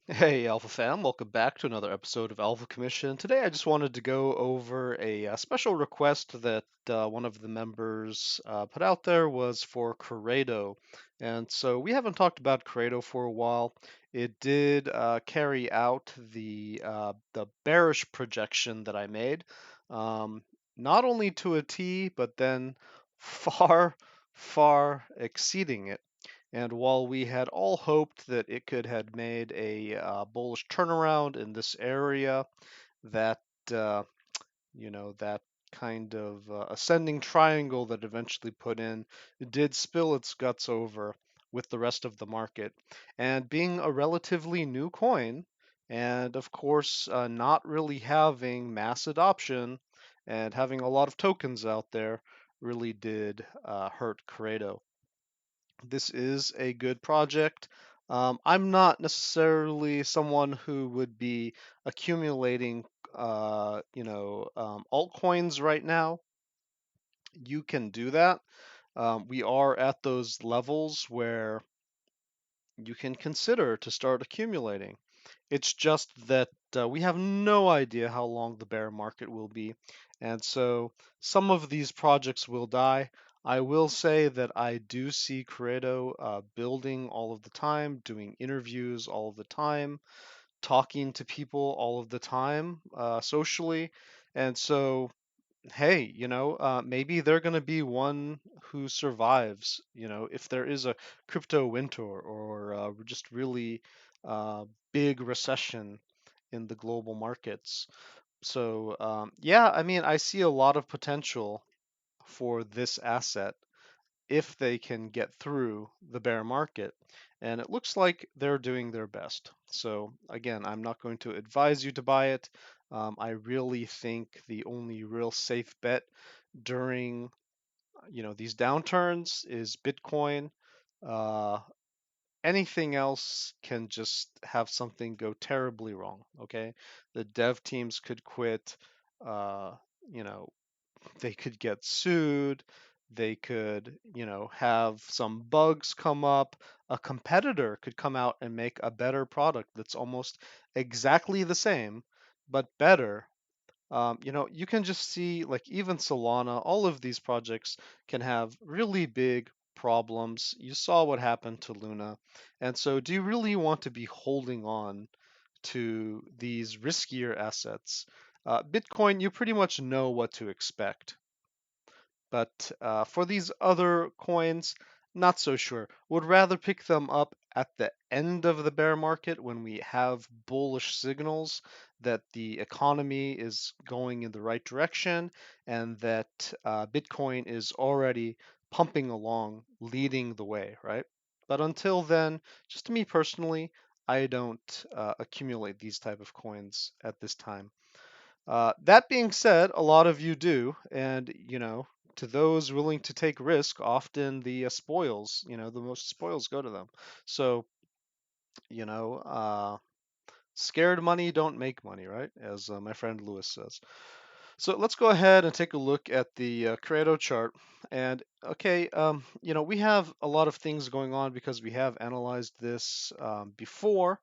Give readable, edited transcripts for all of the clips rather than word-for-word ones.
Hey, Alpha fam, welcome back to another episode of Alpha Commission. Today I just wanted to go over a, special request that one of the members put out there was for Qredo. And so we haven't talked about Qredo for a while. It did carry out the bearish projection that I made, um, not only to a T, but then far, far exceeding it. And while we had all hoped that it could have made a bullish turnaround in this area, that uh, that kind of ascending triangle that eventually put in did spill its guts over with the rest of the market. And being a relatively new coin, and of course not really having mass adoption and having a lot of tokens out there, really did hurt Qredo. This is a good project. I'm not necessarily someone who would be accumulating, altcoins right now. You can do that. We are at those levels where you can consider to start accumulating. It's just that we have no idea how long the bear market will be. And so some of these projects will die. I will say that I do see Qredo building all of the time, doing interviews all of the time, talking to people all of the time socially. And so hey, maybe they're going to be one who survives, if there is a crypto winter or just really uh, big recession in the global markets. So, yeah, I mean, I see a lot of potential for this asset if they can get through the bear market. And it looks like they're doing their best. So again, I'm not going to advise you to buy it. I really think the only real safe bet during these downturns is Bitcoin. Uh, Anything else can just have something go terribly wrong. Okay, the dev teams could quit. Uh, you know, they could get sued. They could, have some bugs come up. A competitor could come out and make a better product that's almost exactly the same, but better. You can just see, like, even Solana, all of these projects can have really big problems. You saw what happened to Luna. And so, do you really want to be holding on to these riskier assets? Bitcoin, you pretty much know what to expect. But for these other coins, not so sure. Would rather pick them up at the end of the bear market when we have bullish signals that the economy is going in the right direction and that Bitcoin is already pumping along, leading the way, right? But until then, just me personally, I don't accumulate these type of coins at this time. That being said, a lot of you do, and to those willing to take risk, often the spoils, the most spoils go to them. So, you know, uh, scared money don't make money, right? As my friend Lewis says. So let's go ahead and take a look at the Qredo chart. And okay, we have a lot of things going on because we have analyzed this before.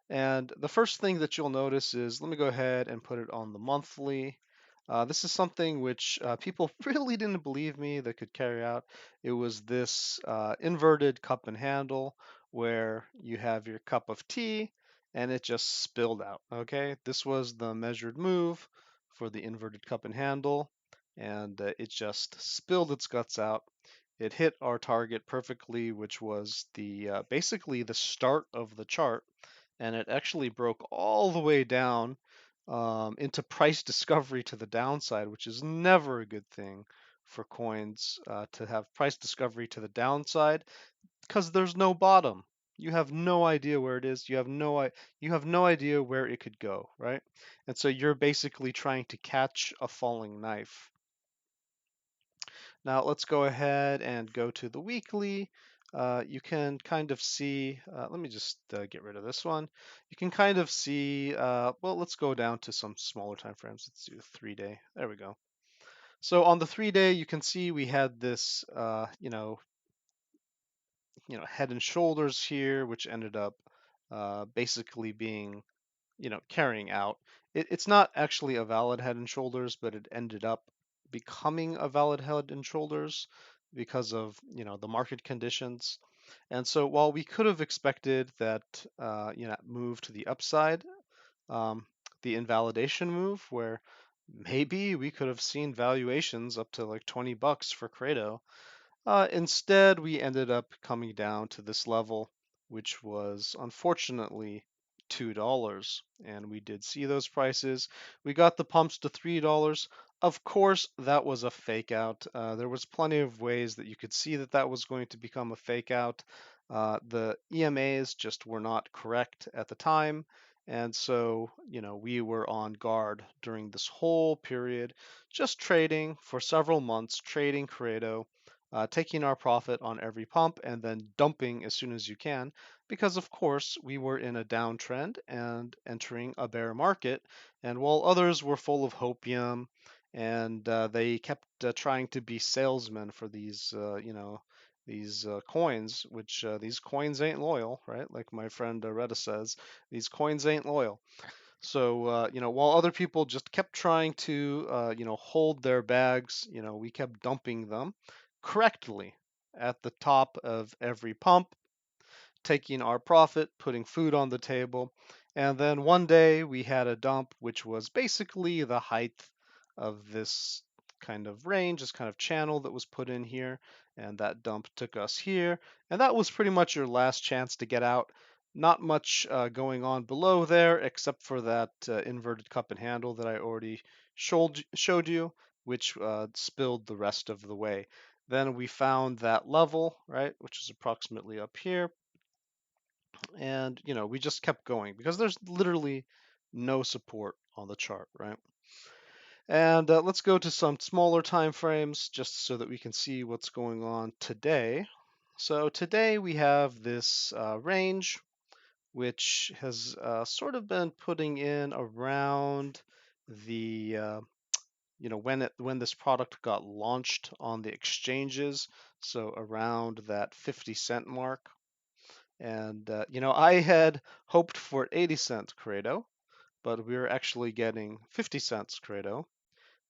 And the first thing that you'll notice is, let me go ahead and put it on the monthly. This is something which people really didn't believe me that could carry out. It was this inverted cup and handle where you have your cup of tea and it just spilled out. Okay, this was the measured move for the inverted cup and handle, and it just spilled its guts out. It hit our target perfectly, which was the basically the start of the chart, and it actually broke all the way down into price discovery to the downside, which is never a good thing for coins to have price discovery to the downside because there's no bottom. You have no idea where it is. You have no idea where it could go, right? And so you're basically trying to catch a falling knife. Now let's go ahead and go to the weekly. You can kind of see, let me just get rid of this one. You can kind of see, well, let's go down to some smaller time frames. Let's do 3 day. There we go. So on the 3 day, you can see we had this, head and shoulders here, which ended up basically being, carrying out. It's not actually a valid head and shoulders, but it ended up becoming a valid head and shoulders because of, the market conditions. And so while we could have expected that, move to the upside, um, the invalidation move where maybe we could have seen valuations up to like $20 for Qredo, instead, we ended up coming down to this level, which was unfortunately $2. And we did see those prices. We got the pumps to $3. Of course, that was a fake out. There was plenty of ways that you could see that that was going to become a fake out. The EMAs just were not correct at the time. And so, we were on guard during this whole period, just trading for several months, trading Qredo, taking our profit on every pump and then dumping as soon as you can, because of course we were in a downtrend and entering a bear market. And while others were full of hopium and they kept trying to be salesmen for these, these coins, which these coins ain't loyal, right? Like my friend Retta says, these coins ain't loyal. So, while other people just kept trying to, hold their bags, we kept dumping them correctly at the top of every pump, taking our profit, putting food on the table. And then one day we had a dump, which was basically the height of this kind of range, this kind of channel that was put in here. And that dump took us here. And that was pretty much your last chance to get out. Not much going on below there, except for that inverted cup and handle that I already showed you, which spilled the rest of the way. Then we found that level, right, which is approximately up here, and we just kept going because there's literally no support on the chart, right? And let's go to some smaller time frames just so that we can see what's going on today. So today we have this range which has sort of been putting in around the when this product got launched on the exchanges, so around that 50-cent mark. And, I had hoped for 80-cent Qredo, but we were actually getting 50 cents Qredo.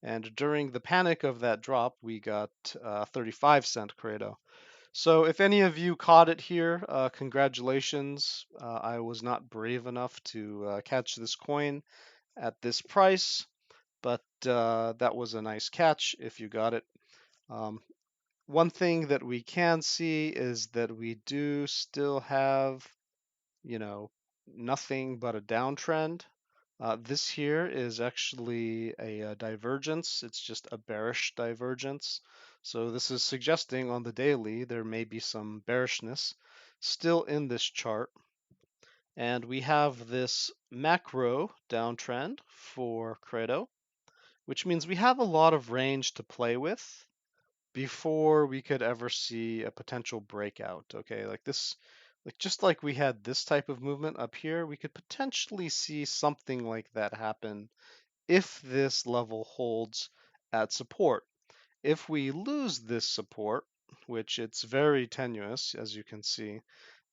And during the panic of that drop, we got 35-cent Qredo. So if any of you caught it here, congratulations. I was not brave enough to catch this coin at this price, but that was a nice catch if you got it. Um, One thing that we can see is that we do still have, you know, nothing but a downtrend. This here is actually a divergence. It's just a bearish divergence. So this is suggesting on the daily there may be some bearishness still in this chart. And we have this macro downtrend for Qredo, which means we have a lot of range to play with before we could ever see a potential breakout. Okay, like this, like just like we had this type of movement up here, we could potentially see something like that happen if this level holds at support. If we lose this support, which it's very tenuous, as you can see,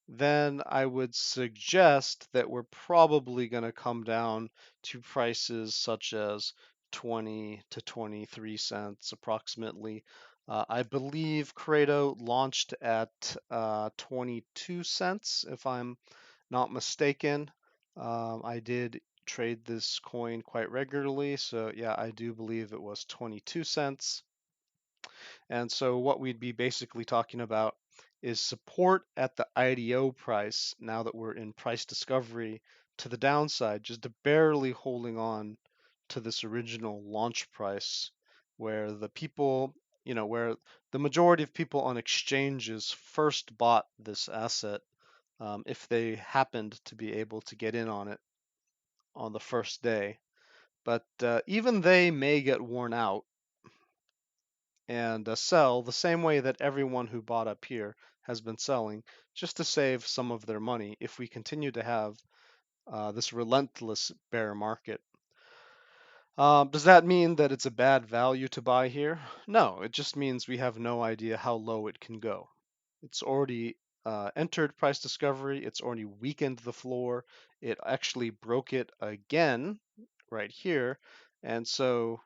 then I would suggest that we're probably going to come down to prices such as 20 to 23 cents approximately. I believe Qredo launched at 22 cents, if I'm not mistaken. I did trade this coin quite regularly, so yeah, I do believe it was 22 cents. And so what we'd be basically talking about is support at the IDO price now that we're in price discovery to the downside, just barely holding on to this original launch price where the people, where the majority of people on exchanges first bought this asset, if they happened to be able to get in on it on the first day. But even they may get worn out and sell the same way that everyone who bought up here has been selling, just to save some of their money if we continue to have this relentless bear market. Does that mean that it's a bad value to buy here? No, it just means we have no idea how low it can go. It's already entered price discovery, it's already weakened the floor. It actually broke it again right here. And so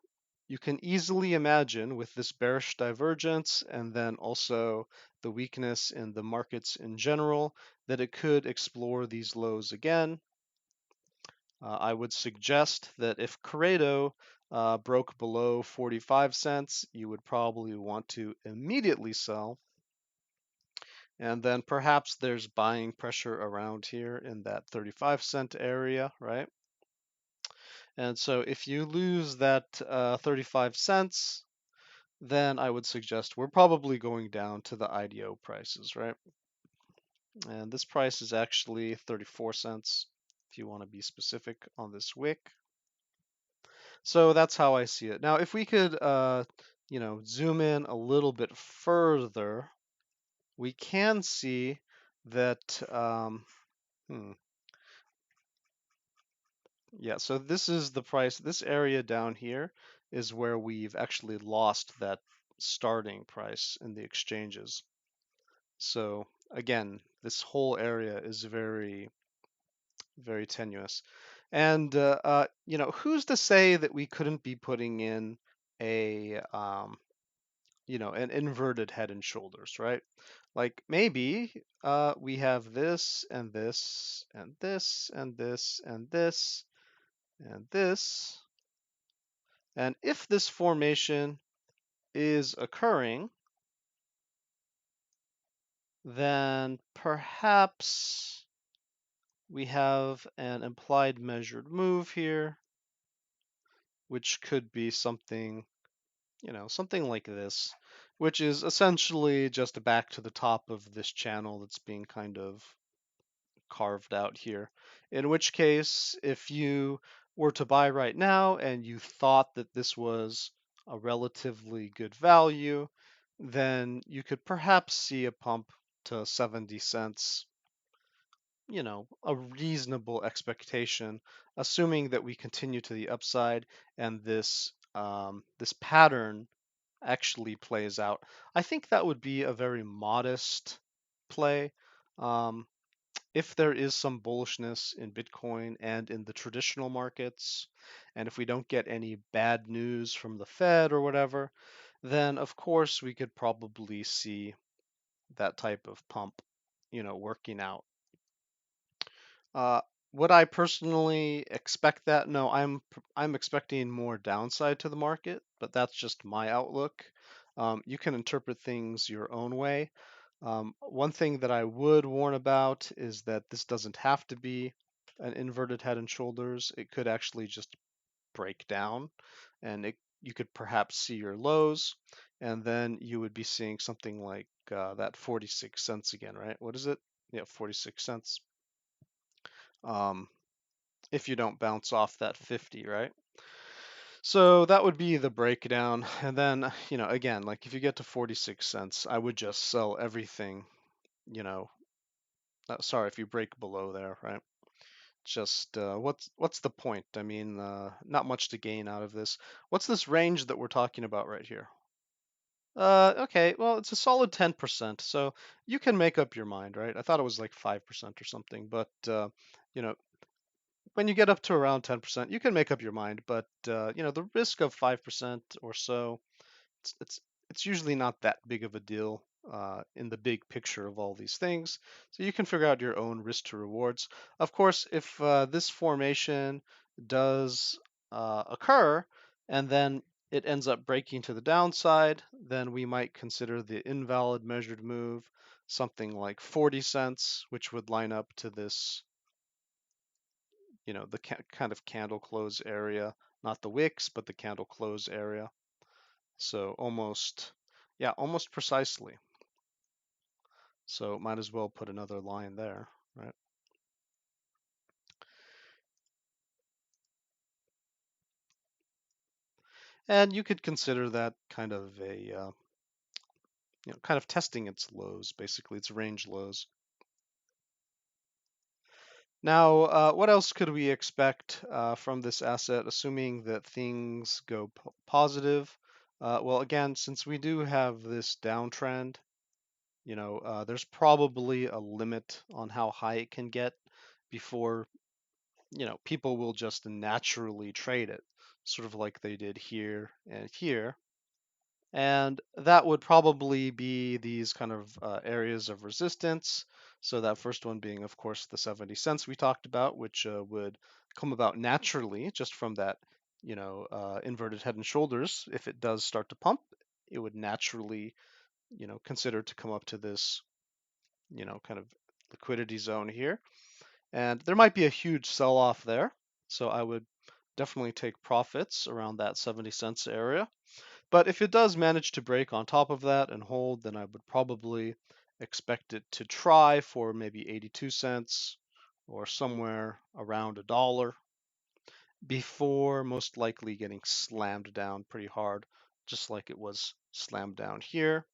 you can easily imagine with this bearish divergence and then also the weakness in the markets in general that it could explore these lows again. I would suggest that if Qredo broke below 45 cents, you would probably want to immediately sell. And then perhaps there's buying pressure around here in that 35-cent area, right? And so if you lose that 35 cents, then I would suggest we're probably going down to the IDO prices, right? And this price is actually 34 cents if you want to be specific on this wick. So that's how I see it. Now, if we could, zoom in a little bit further, we can see that, yeah, so this is the price. This area down here is where we've actually lost that starting price in the exchanges. So again, this whole area is very, very tenuous. And who's to say that we couldn't be putting in a an inverted head and shoulders, right? Like maybe we have this and this and this and this and this and this. And if this formation is occurring, then perhaps we have an implied measured move here, which could be something, something like this, which is essentially just back to the top of this channel that's being kind of carved out here. In which case, if you were to buy right now and you thought that this was a relatively good value, then you could perhaps see a pump to 70 cents, a reasonable expectation, assuming that we continue to the upside and this pattern actually plays out. I think that would be a very modest play. Um, if there is some bullishness in Bitcoin and in the traditional markets, and if we don't get any bad news from the Fed or whatever, then of course we could probably see that type of pump, working out. Uh, would I personally expect that? No, I'm expecting more downside to the market, but that's just my outlook. You can interpret things your own way. One thing that I would warn about is that this doesn't have to be an inverted head and shoulders. It could actually just break down, and you could perhaps see your lows, and then you would be seeing something like that 46 cents again, right? What is it? Yeah, 46 cents. Um, if you don't bounce off that 50, right? So that would be the breakdown. And then, again, like if you get to 46 cents, I would just sell everything, you know, sorry, if you break below there, right? Just what's the point? I mean, not much to gain out of this. What's this range that we're talking about right here? Okay, well, it's a solid 10%, so you can make up your mind, right? I thought it was like 5% or something, but you know, when you get up to around 10%, you can make up your mind. But the risk of 5% or so, it's it's it's usually not that big of a deal in the big picture of all these things. So you can figure out your own risk to rewards. Of course, if this formation does occur and then it ends up breaking to the downside, then we might consider the invalid measured move something like 40 cents, which would line up to this, the kind of candle close area, not the wicks, but the candle close area. So almost, yeah, almost precisely. So might as well put another line there, right? And you could consider that kind of a, kind of testing its lows, basically its range lows. Now, what else could we expect from this asset, assuming that things go positive? Well, again, since we do have this downtrend, There's probably a limit on how high it can get before, people will just naturally trade it, sort of like they did here and here. And that would probably be these kind of areas of resistance. So that first one being, of course, the 70 cents we talked about, which would come about naturally just from that, inverted head and shoulders. If it does start to pump, it would naturally, consider to come up to this, kind of liquidity zone here. And there might be a huge sell-off there. So I would definitely take profits around that 70 cents area. But if it does manage to break on top of that and hold, then I would probably expect it to try for maybe 82 cents or somewhere around $1 before most likely getting slammed down pretty hard, just like it was slammed down here.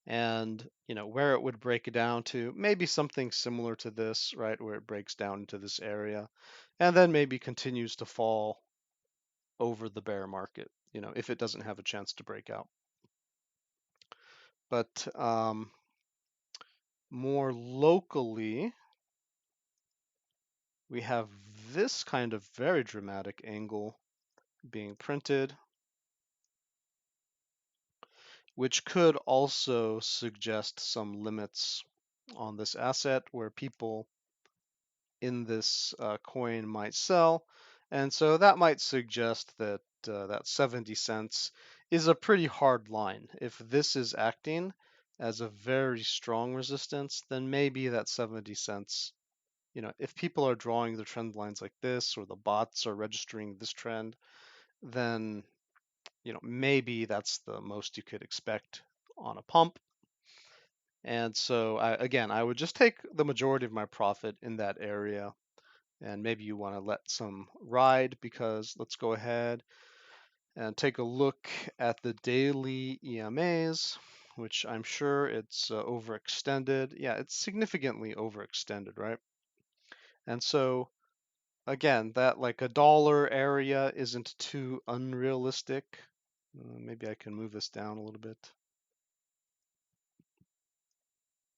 And, where it would break it down to, maybe something similar to this, right, where it breaks down into this area and then maybe continues to fall over the bear market, if it doesn't have a chance to break out. But more locally, we have this kind of very dramatic angle being printed, which could also suggest some limits on this asset where people in this coin might sell. And so that might suggest that that 70 cents is a pretty hard line. If this is acting as a very strong resistance, then maybe that 70 cents, if people are drawing the trend lines like this, or the bots are registering this trend, then, maybe that's the most you could expect on a pump. And so again, I would just take the majority of my profit in that area. And maybe you want to let some ride, because let's go ahead and take a look at the daily EMAs, which I'm sure it's overextended. Yeah, it's significantly overextended, right? And so again, that like $1 area isn't too unrealistic. Maybe I can move this down a little bit.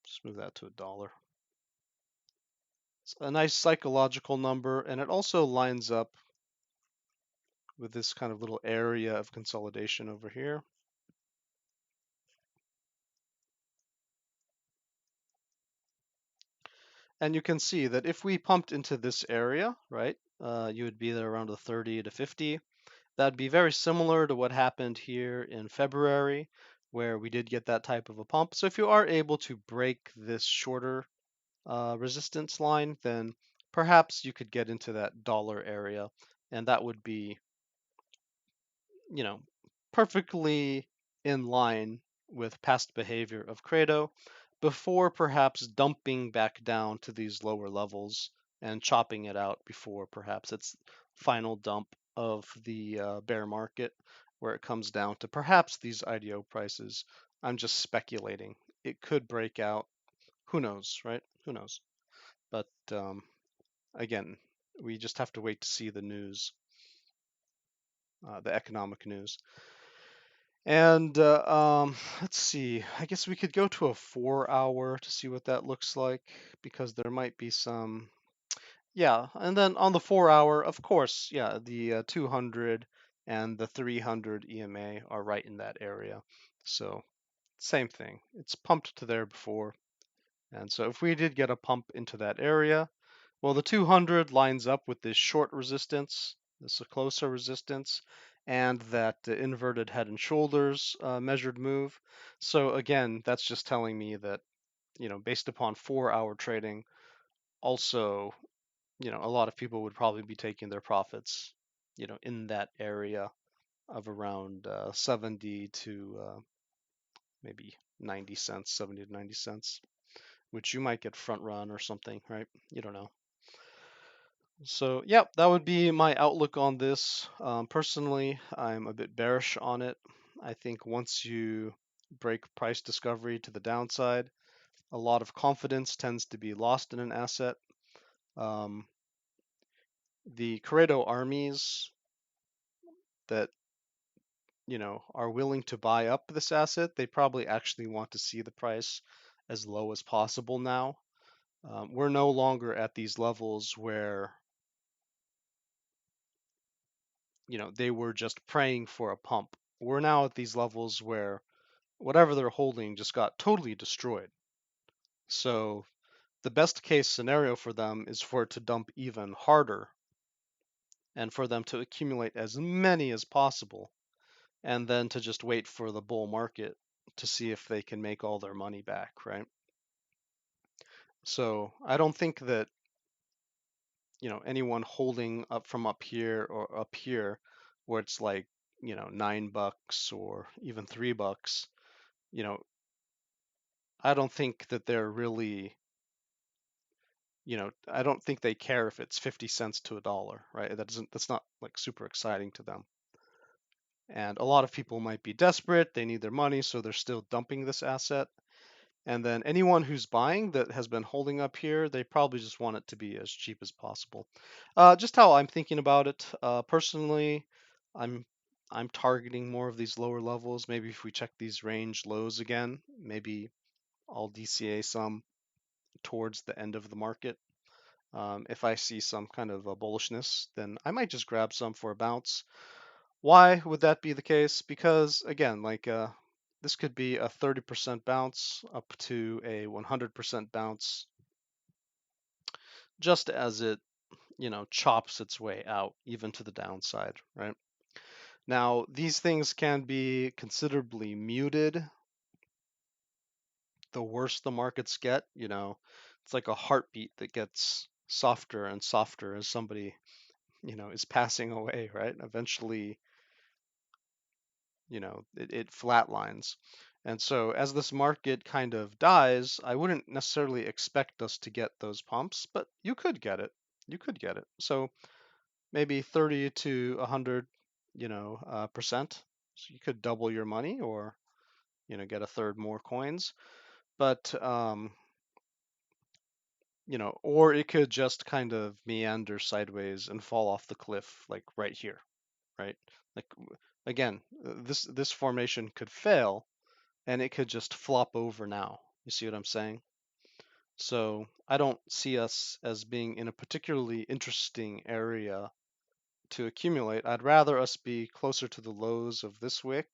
Just move that to $1. It's a nice psychological number, and it also lines up with this kind of little area of consolidation over here. And you can see that if we pumped into this area, right, you would be there around the 30 to 50. That'd be very similar to what happened here in February, where we did get that type of a pump. So if you are able to break this shorter resistance line, then perhaps you could get into that $1 area, and that would be, perfectly in line with past behavior of Qredo before perhaps dumping back down to these lower levels and chopping it out before perhaps its final dump of the bear market, where it comes down to perhaps these IDO prices. I'm just speculating. It could break out. Who knows, right? Who knows? But again, we just have to wait to see the news, the economic news. And let's see, I guess we could go to a 4 hour to see what that looks like, because there might be some, yeah. And then on the 4 hour, of course, yeah, the 200 and the 300 EMA are right in that area. So same thing, it's pumped to there before. And so if we did get a pump into that area, well, the 200 lines up with this short resistance, this closer resistance, and that inverted head and shoulders measured move. So again, that's just telling me that, based upon 4 hour trading, also, a lot of people would probably be taking their profits, in that area of around 70 to maybe 90 cents, 70 to 90 cents, which you might get front run or something, right? You don't know. So, yeah, that would be my outlook on this. Personally, I'm a bit bearish on it. I think once you break price discovery to the downside, a lot of confidence tends to be lost in an asset. The Qredo armies that are willing to buy up this asset, they probably actually want to see the price as low as possible now. We're no longer at these levels where they were just praying for a pump. We're now at these levels where whatever they're holding just got totally destroyed. So the best case scenario for them is for it to dump even harder and for them to accumulate as many as possible and then to just wait for the bull market to see if they can make all their money back, right? So I don't think that anyone holding up from up here or up here where it's like $9 or even $3, you know I don't think that they're really I don't think they care if it's 50 cents to a dollar, right? That's not like super exciting to them. And a lot of people might be desperate, they need their money, so they're still dumping this asset. And then anyone who's buying that has been holding up here, they probably just want it to be as cheap as possible. Just how I'm thinking about it, personally, I'm I'm targeting more of these lower levels. Maybe if we check these range lows again, maybe I'll DCA some towards the end of the market. If I see some kind of a bullishness, then I might just grab some for a bounce. Why would that be the case? Because again, like this could be a 30% bounce up to a 100% bounce just as it, chops its way out even to the downside, right? Now, these things can be considerably muted the worse the markets get, it's like a heartbeat that gets softer and softer as somebody, is passing away, right? Eventually, it flatlines. And so as this market kind of dies, I wouldn't necessarily expect us to get those pumps, but you could get it. You could get it. So maybe 30 to 100, percent. So you could double your money or, get a third more coins. But or it could just kind of meander sideways and fall off the cliff, like right here, right? Like again, this formation could fail, and it could just flop over now. You see what I'm saying? So I don't see us as being in a particularly interesting area to accumulate. I'd rather us be closer to the lows of this wick,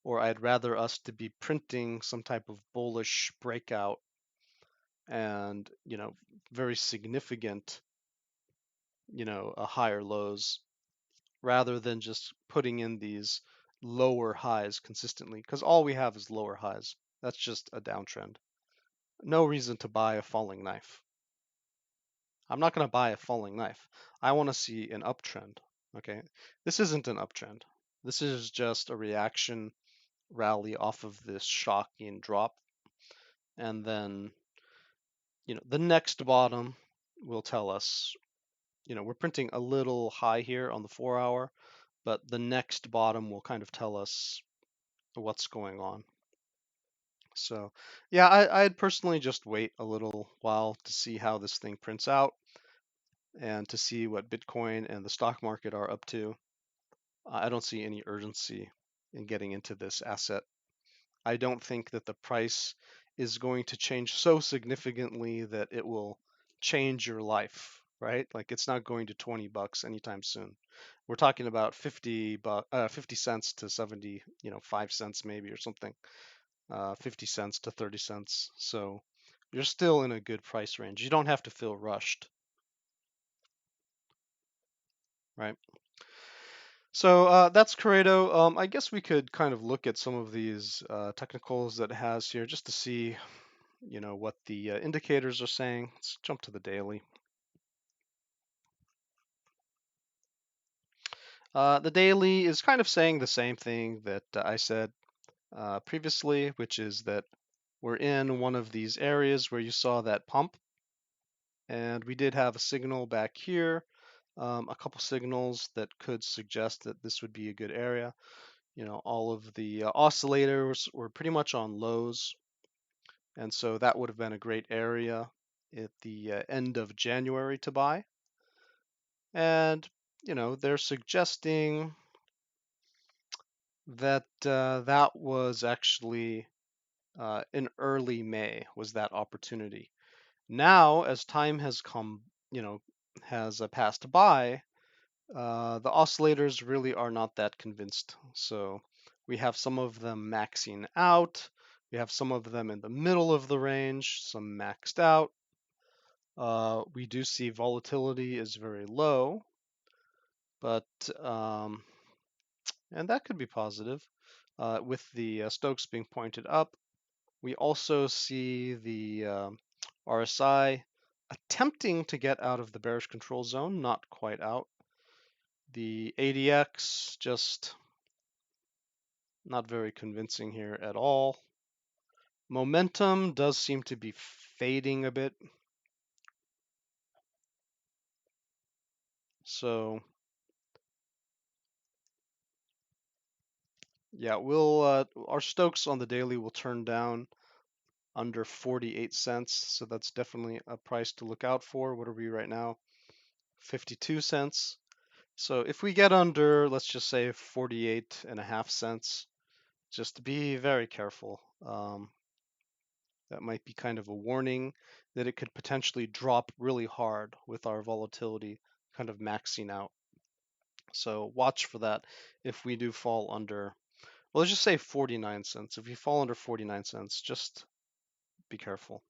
or I'd rather us to be printing some type of bullish breakout and very significant higher lows rather than just putting in these lower highs consistently because all we have is lower highs. That's just a downtrend. No reason to buy a falling knife. I'm not going to buy a falling knife. I want to see an uptrend. Okay, this isn't an uptrend. This is just a reaction rally off of this shocking drop, and then the next bottom will tell us we're printing a little high here on the 4-hour, but the next bottom will kind of tell us what's going on. So yeah, I'd personally just wait a little while to see how this thing prints out and to see what Bitcoin and the stock market are up to. I don't see any urgency in getting into this asset. I don't think that the price is going to change so significantly that it will change your life, right? Like it's not going to $20 anytime soon. We're talking about 50 cents to 70, 5 cents maybe or something, 50 cents to 30 cents. So you're still in a good price range. You don't have to feel rushed, right? So that's Qredo. I guess we could kind of look at some of these technicals that it has here just to see, what the indicators are saying. Let's jump to the daily. The daily is kind of saying the same thing that I said previously, which is that we're in one of these areas where you saw that pump, and we did have a signal back here, a couple signals that could suggest that this would be a good area. All of the oscillators were pretty much on lows, and so that would have been a great area at the end of January to buy. And they're suggesting that was actually in early May was that opportunity. Now, as time has come, has passed by, the oscillators really are not that convinced. So we have some of them maxing out. We have some of them in the middle of the range, some maxed out. We do see volatility is very low, but and that could be positive with the Stokes being pointed up. We also see the RSI attempting to get out of the bearish control zone, not quite out. The ADX just not very convincing here at all. Momentum does seem to be fading a bit. So yeah, our Stokes on the daily will turn down under 48 cents. So that's definitely a price to look out for. What are we right now? 52 cents. So if we get under, let's just say 48.5 cents, just be very careful. That might be kind of a warning that it could potentially drop really hard with our volatility kind of maxing out. So watch for that if we do fall under, well, let's just say 49 cents. If you fall under 49 cents, just be careful.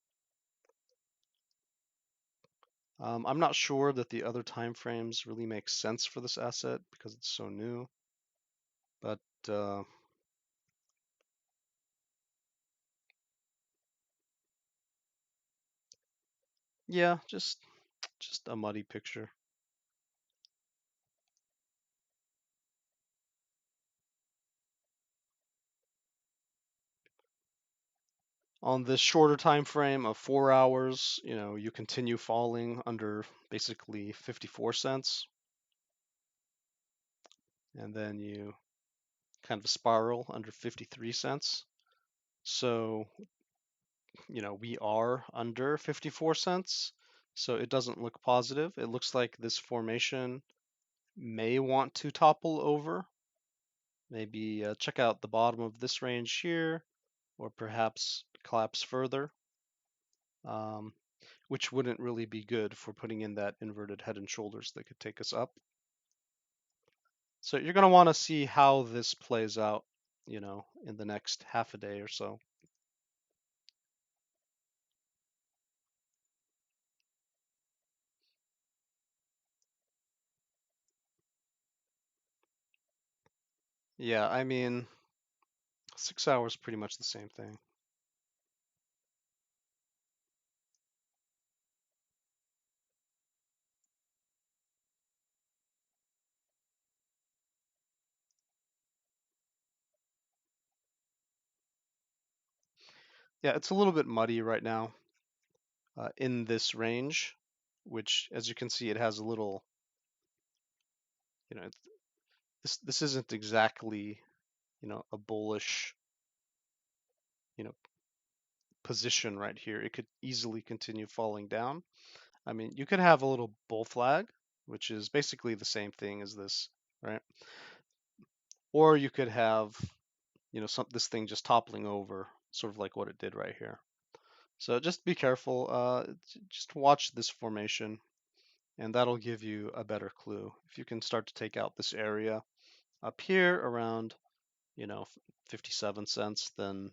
I'm not sure that the other time frames really make sense for this asset because it's so new, but yeah, just a muddy picture. On this shorter time frame of 4 hours, you continue falling under basically 54 cents, and then you kind of spiral under 53 cents. So, we are under 54 cents, so it doesn't look positive. It looks like this formation may want to topple over. Maybe check out the bottom of this range here, or perhaps collapse further. Which wouldn't really be good for putting in that inverted head and shoulders that could take us up. So you're going to want to see how this plays out, in the next half a day or so. Yeah, I mean, 6 hours pretty much the same thing. Yeah, it's a little bit muddy right now in this range, which, as you can see, it has a little, this isn't exactly, a bullish, you know, position right here. It could easily continue falling down. I mean, you could have a little bull flag, which is basically the same thing as this, right? Or you could have, this thing just toppling over, sort of like what it did right here. So just be careful. Just watch this formation, and that'll give you a better clue. If you can start to take out this area up here around, 57 cents, then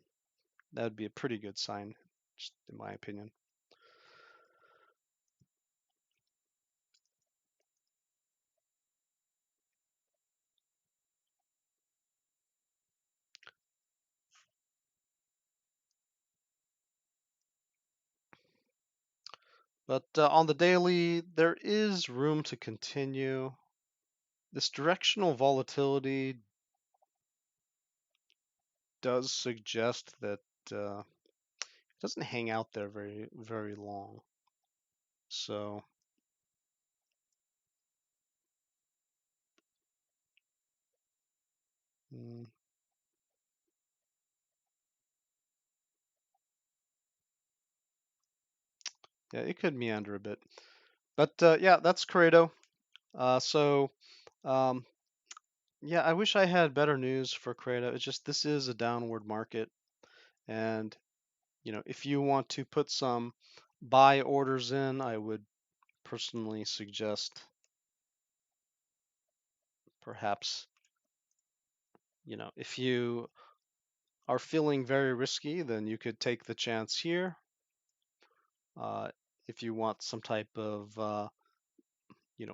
that would be a pretty good sign, just in my opinion. But on the daily, there is room to continue. This directional volatility does suggest that it doesn't hang out there very, very long. So, mm, yeah, it could meander a bit. But yeah, that's Qredo. So um, Yeah, I wish I had better news for Qredo. It's just this is a downward market, and if you want to put some buy orders in, I would personally suggest perhaps, if you are feeling very risky, then you could take the chance here. Uh, if you want some type of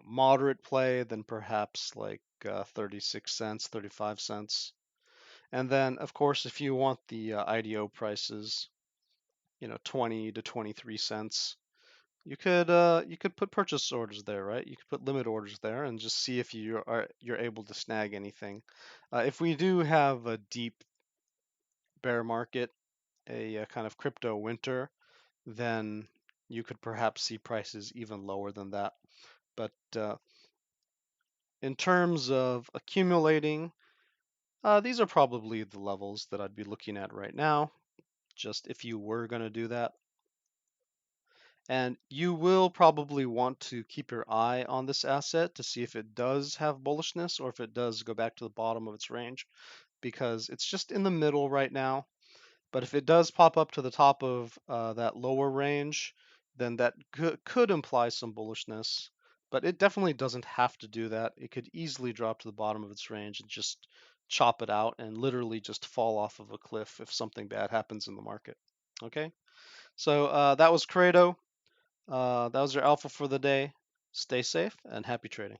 moderate play, then perhaps like 36 cents, 35 cents. And then, of course, if you want the IDO prices, 20 to 23 cents, you could put purchase orders there, right? You could put limit orders there and just see if you're able to snag anything. If we do have a deep bear market, a kind of crypto winter, then you could perhaps see prices even lower than that. But in terms of accumulating, these are probably the levels that I'd be looking at right now, just if you were going to do that. And you will probably want to keep your eye on this asset to see if it does have bullishness or if it does go back to the bottom of its range, because it's just in the middle right now. But if it does pop up to the top of that lower range, then that could imply some bullishness. But it definitely doesn't have to do that. It could easily drop to the bottom of its range and just chop it out and literally just fall off of a cliff if something bad happens in the market. Okay, so that was Qredo. That was your alpha for the day. Stay safe and happy trading.